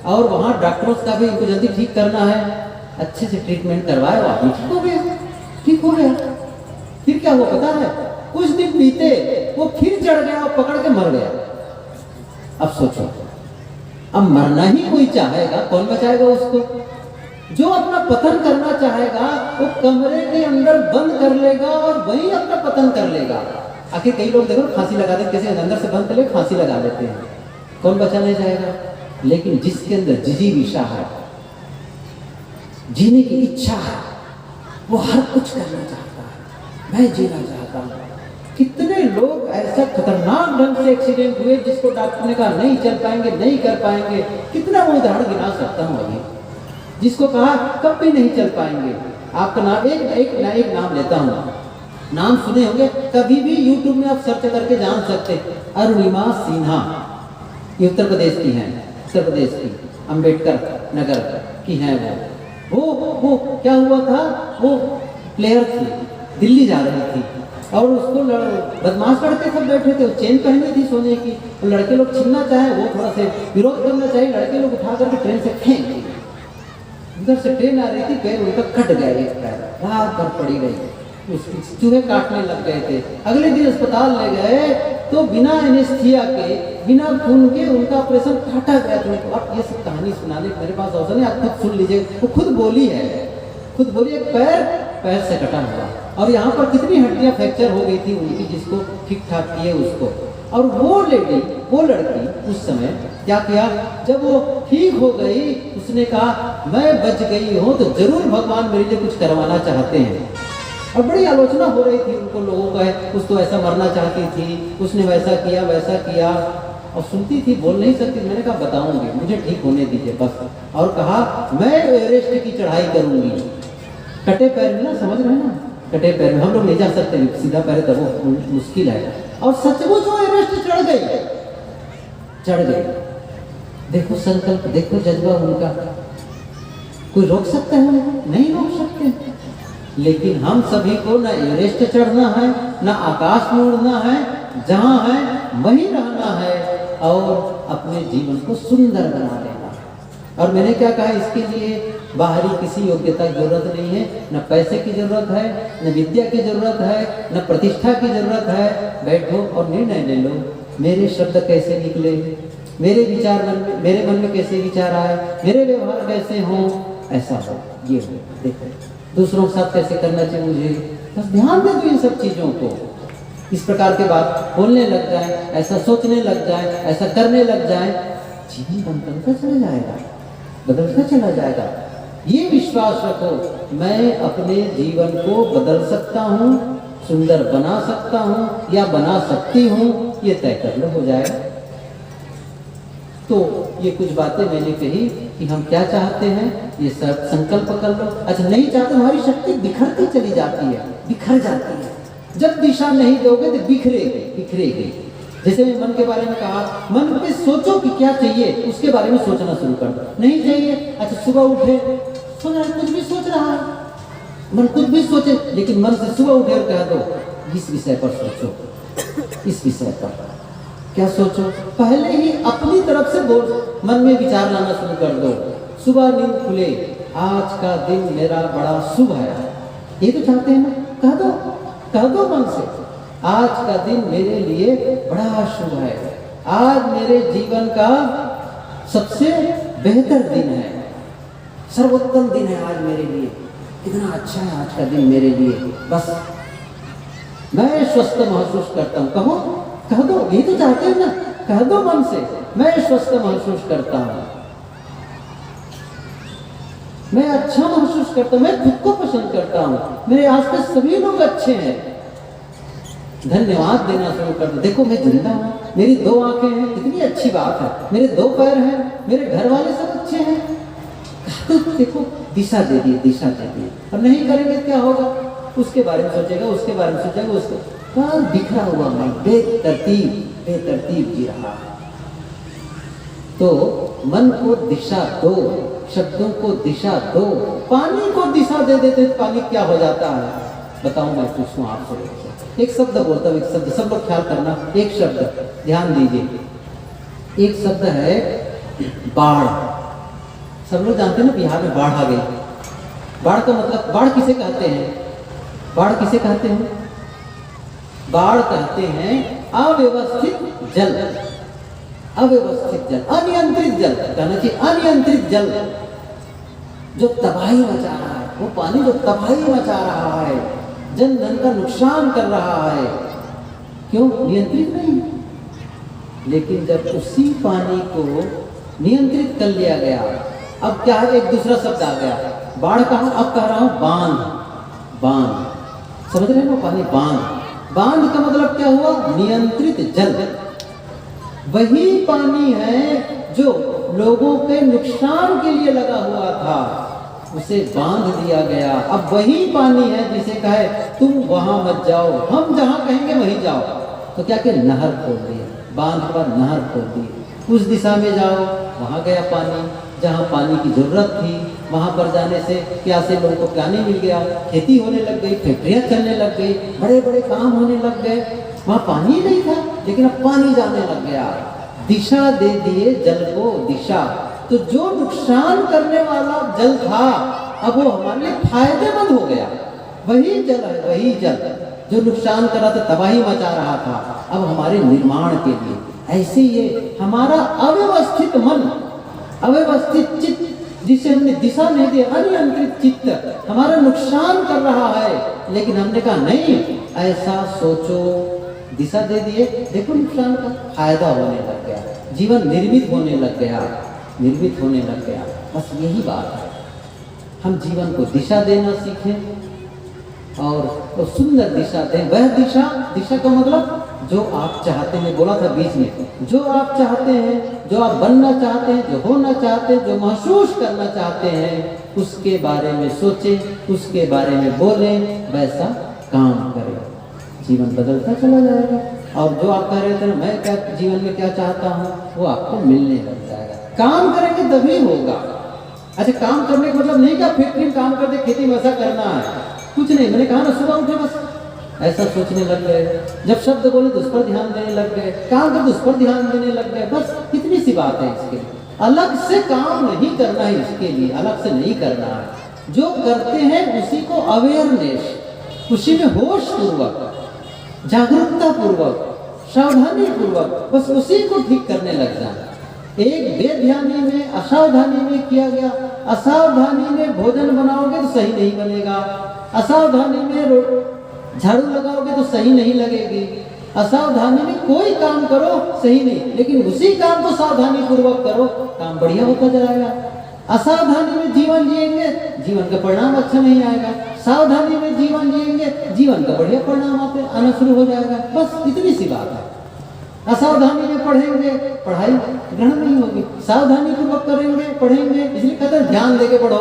और वहाँ डॉक्टरों का भी इनको जल्दी ठीक करना है, अच्छे से ट्रीटमेंट करवाए, वो आदमी ठीक हो गया, ठीक हो गया। फिर क्या हुआ पता है, कुछ दिन बीते वो फिर चढ़ गया और पकड़ के मर गया। अब सोचो, अब मरना ही कोई चाहेगा, कौन बचाएगा उसको? जो अपना पतन करना चाहेगा वो कमरे के अंदर बंद कर लेगा और वही अपना पतन कर लेगा। आखिर कई लोग देखो फांसी लगा देते, कैसे अंदर से बंद कर ले फांसी लगा देते हैं, कौन बचाने जाएगा? लेकिन जिसके अंदर जिजीविषा है, जीने की इच्छा है, वो हर कुछ करना चाहता है, मैं जीना चाहता हूँ। कितने लोग ऐसा खतरनाक ढंग से एक्सीडेंट हुए जिसको डॉक्टर ने कहा नहीं चल पाएंगे, नहीं कर पाएंगे, कितना वो उदाहरण गिना सकता हूँ अभी, जिसको कहा कब भी नहीं चल पाएंगे। आपका नाम एक नाम लेता हूँ, नाम सुने होंगे, कभी भी यूट्यूब में आप सर्च करके जान सकते, अरुणिमा सिन्हा, ये उत्तर प्रदेश की हैं, उत्तर प्रदेश की अंबेडकर नगर की हैं वो क्या हुआ था, वो प्लेयर थी, दिल्ली जा रही थी और उसको बदमाश लड़के सब बैठे थे, वो चेन पहनी थी सोने की, और लड़के लोग छीनना चाहे, वो थोड़ा से विरोध करना चाहिए, लड़के लोग उठा करके ट्रेन से फेंक दिए। उधर से ट्रेन आ रही थी, पैर उनका कट गया, एक पैर रात भर पड़ी रही, उसकी चूहे काटने लग गए थे। अगले दिन अस्पताल ले गए तो बिना एनेस्थीसिया के, बिना खून के उनका ऑपरेशन काटा गया था उनको। अब ये सब कहानी सुनाने मेरे पास अवसर नहीं, आप खुद सुन लीजिए, वो खुद बोली है, खुद बोली, एक पैर से कटा हुआ, और यहाँ पर कितनी हड्डियाँ फ्रैक्चर हो गई थी उनकी, जिसको ठीक ठाक किए उसको। और वो लेडी, वो लड़की उस समय क्या किया, जब वो ठीक हो गई उसने कहा मैं बच गई हूँ तो जरूर भगवान मेरे लिए कुछ करवाना चाहते हैं। और बड़ी आलोचना हो रही थी उनको लोगों का, कुछ तो ऐसा मरना चाहती थी, उसने वैसा किया वैसा किया, और सुनती थी, बोल नहीं सकती। मैंने कहा बताऊंगी, मुझे ठीक होने दीजिए बस। और कहा मैं एवरेस्ट की चढ़ाई करूंगी, कटे पैर में ना, समझ रहे हैं ना, कटे पैर में हम लोग नहीं जा सकते, सीधा पैर तब वो मुश्किल है। और सचमुच वो एवरेस्ट चढ़ गई। देखो संकल्प, देखो जज्बा उनका, कोई रोक सकता है? नहीं रोक सकते। लेकिन हम सभी को ना एवरेस्ट चढ़ना है, ना आकाश में उड़ना है, जहाँ है वहीं रहना है और अपने जीवन को सुंदर बना लेना है। और मैंने क्या कहा, इसके लिए बाहरी किसी योग्यता की जरूरत नहीं है, न पैसे की जरूरत है, न विद्या की जरूरत है, न प्रतिष्ठा की जरूरत है। बैठो और निर्णय ले लो, मेरे शब्द कैसे निकले, मेरे विचार मेरे मन में कैसे विचार आए, मेरे व्यवहार कैसे हों, ऐसा हो, ये हो, देखो दूसरों के साथ कैसे करना चाहिए मुझे, बस ध्यान दे दो इन सब चीज़ों को। इस प्रकार के बात बोलने लग जाए, ऐसा सोचने लग जाए, ऐसा करने लग जाए, जीवन बदलता चला जाएगा, बदलता चला जाएगा। ये विश्वास रखो, मैं अपने जीवन को बदल सकता हूँ, सुंदर बना सकता हूँ या बना सकती हूँ, ये तय कर लो, हो जाएगा। तो ये कुछ बातें मैंने कही कि हम क्या चाहते हैं, ये सब संकल्प कर लो। अच्छा नहीं चाहते, हमारी शक्ति बिखरती चली जाती है, बिखर जाती है। जब दिशा नहीं दोगे तो बिखरेगी। जैसे मैं मन के बारे में कहा, मन पे सोचो कि क्या चाहिए, उसके बारे में सोचना शुरू कर दो। नहीं चाहिए, अच्छा सुबह उठे, सोच रहा कुछ भी सोच रहा है, मन कुछ भी सोचे, लेकिन मन से सुबह उठे और कह दो इस विषय पर सोचो, इस विषय पर क्या सोचो, पहले ही अपनी तरफ से बोल, मन में विचार लाना शुरू कर दो। सुबह नींद खुले, आज का दिन मेरा बड़ा शुभ है, ये तो चाहते हैं ना, कह दो मन से, आज का दिन मेरे लिए बड़ा शुभ है, आज मेरे जीवन का सबसे बेहतर दिन है, सर्वोत्तम दिन है आज मेरे लिए, कितना अच्छा है आज का दिन मेरे लिए, बस मैं स्वस्थ महसूस करता हूँ। कह दो, ये तो चाहते हैं ना, कह दो मन से, मैं स्वस्थ महसूस करता हूँ, मैं अच्छा महसूस करता हूँ, मैं खुद को पसंद करता हूँ, मेरे आसपास सभी लोग अच्छे हैं, धन्यवाद देना शुरू कर दो। देखो मैं जिंदा हूँ, मेरी 2 आंखें हैं, कितनी अच्छी बात है, मेरे 2 पैर हैं, मेरे घर वाले सब अच्छे हैं। तो देखो दिशा दे दी, दिशा दे दी। और नहीं करेंगे क्या होगा, उसके बारे में सोचेगा, उसके बारे में सोचेगा, उसको कहाँ बिखरा हुआ मैं बेतरतीब जी रहा है। तो मन को दिशा दो, शब्दों को दिशा दो। पानी को दिशा दे देते तो पानी क्या हो जाता है बताऊं, मैं पूछूं आपसे। एक शब्द बोलता हूं, एक शब्द, सब लोग ख्याल करना, एक शब्द ध्यान दीजिए। एक शब्द है बाढ़। सब लोग जानते हैं ना बिहार में बाढ़ आ गई। बाढ़ का मतलब, बाढ़ किसे कहते हैं, बाढ़ किसे कहते हैं? बाढ़ कहते हैं अव्यवस्थित जल, अव्यवस्थित जल, अनियंत्रित जल कहना चाहिए, अनियंत्रित जल जो तबाही मचा रहा है, वो पानी जो तबाही मचा रहा है, जन धन का नुकसान कर रहा है। क्यों? नियंत्रित नहीं। लेकिन जब उसी पानी को नियंत्रित कर लिया गया, अब क्या है, एक दूसरा शब्द आ गया, बाढ़ कहा, अब कह रहा हूं बांध। बांध समझ रहे हो, पानी बांध। बांध का मतलब क्या हुआ? नियंत्रित जल। वही पानी है जो लोगों के नुकसान के लिए लगा हुआ था, उसे बांध दिया गया। अब वही पानी है जिसे कहे तुम वहां मत जाओ, हम जहां कहेंगे वहीं जाओ। तो क्या कि नहर खोल दी, बांध पर नहर खोल दी, उस दिशा में जाओ, वहां गया पानी। जहाँ पानी की जरूरत थी वहां पर जाने से प्यासे लोगों को पानी मिल गया, खेती होने लग गई, फैक्ट्रियां चलने लग गई, बड़े बड़े काम होने लग गए। वहां पानी नहीं था लेकिन अब पानी जाने लग गया। दिशा दे दिए जल को, दिशा। तो जो नुकसान करने वाला जल था अब वो हमारे लिए फायदेमंद हो गया। वही जल है, वही जल जो नुकसान कर रहा था, तबाही मचा रहा था, अब हमारे निर्माण के लिए। ऐसे ये हमारा अव्यवस्थित मन, अव्यवस्थित चित्त, जिसे हमने दिशा नहीं दी, अनियंत्रित चित्त हमारा नुकसान कर रहा है। लेकिन हमने कहा नहीं, ऐसा सोचो, दिशा दे दिए, देखो नुकसान का फायदा होने लग गया, जीवन निर्मित होने लग गया, निर्मित होने लग गया। बस यही बात है, हम जीवन को दिशा देना सीखें और तो सुंदर दिशा दें। वह दिशा, दिशा का मतलब जो आप चाहते हैं, बोला था बीच में, जो आप चाहते हैं, जो आप बनना चाहते हैं, जो होना चाहते हैं, जो महसूस करना चाहते हैं, उसके बारे में सोचें, उसके बारे में बोलें, वैसा काम करें, जीवन बदलता चला जाएगा। और जो आप कह रहे थे ना मैं क्या जीवन में क्या चाहता हूँ, वो आपको मिलने लग जाएगा। काम करेंगे तभी होगा। अच्छा, काम करने का मतलब नहीं कि आप फैक्ट्री में काम करते, खेती में ऐसा करना है, कुछ नहीं। मैंने कहा ना, सुबह उठे बस ऐसा सोचने लग गए, जब शब्द बोले तो उस पर ध्यान देने लग गए, काम करते उस पर ध्यान देने लग गए, बस इतनी सी बात है। इसके लिए अलग से काम नहीं करना है, इसके लिए अलग से नहीं करना है। जो करते हैं उसी को अवेयरनेस, उसी में होश पूर्वक, जागरूकता पूर्वक, सावधानी पूर्वक, बस उसी को ठीक करने लग जाना। एक बेध्यानी में, असावधानी में किया गया, असावधानी में भोजन बनाओगे तो सही नहीं बनेगा, असावधानी में झाड़ू लगाओगे तो सही नहीं लगेगी, असावधानी में कोई काम करो सही नहीं, लेकिन उसी काम को सावधानी पूर्वक करो, काम बढ़िया होता जाएगा। असावधानी में जीवन जिएंगे, जीवन का परिणाम अच्छा नहीं आएगा। सावधानी में जीवन जिएंगे, जीवन का बढ़िया परिणाम आना शुरू हो जाएगा। बस इतनी सी बात है। असावधानी में पढ़ेंगे, पढ़ाई ग्रहण नहीं होगी। सावधानी पूर्वक करेंगे, पढ़ेंगे, इसलिए कहते हैं ध्यान देके पढ़ो,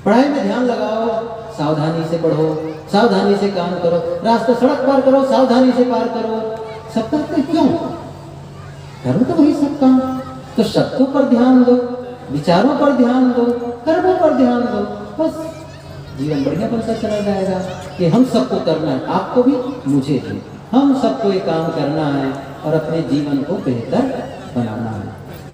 पढ़ाई में ध्यान लगाओ, सावधानी से पढ़ो, सावधानी से काम करो, रास्ता सड़क पार करो, सावधानी से पार करो। सब करते क्यों? करो तो वही सब काम। तो शब्दों पर ध्यान दो, विचारों पर ध्यान दो, कर्मों पर ध्यान दो, बस जीवन बढ़िया बनता चला जाएगा। कि हम सबको करना है, आपको भी मुझे भी, हम सबको ये काम करना है और अपने जीवन को बेहतर बनाना है।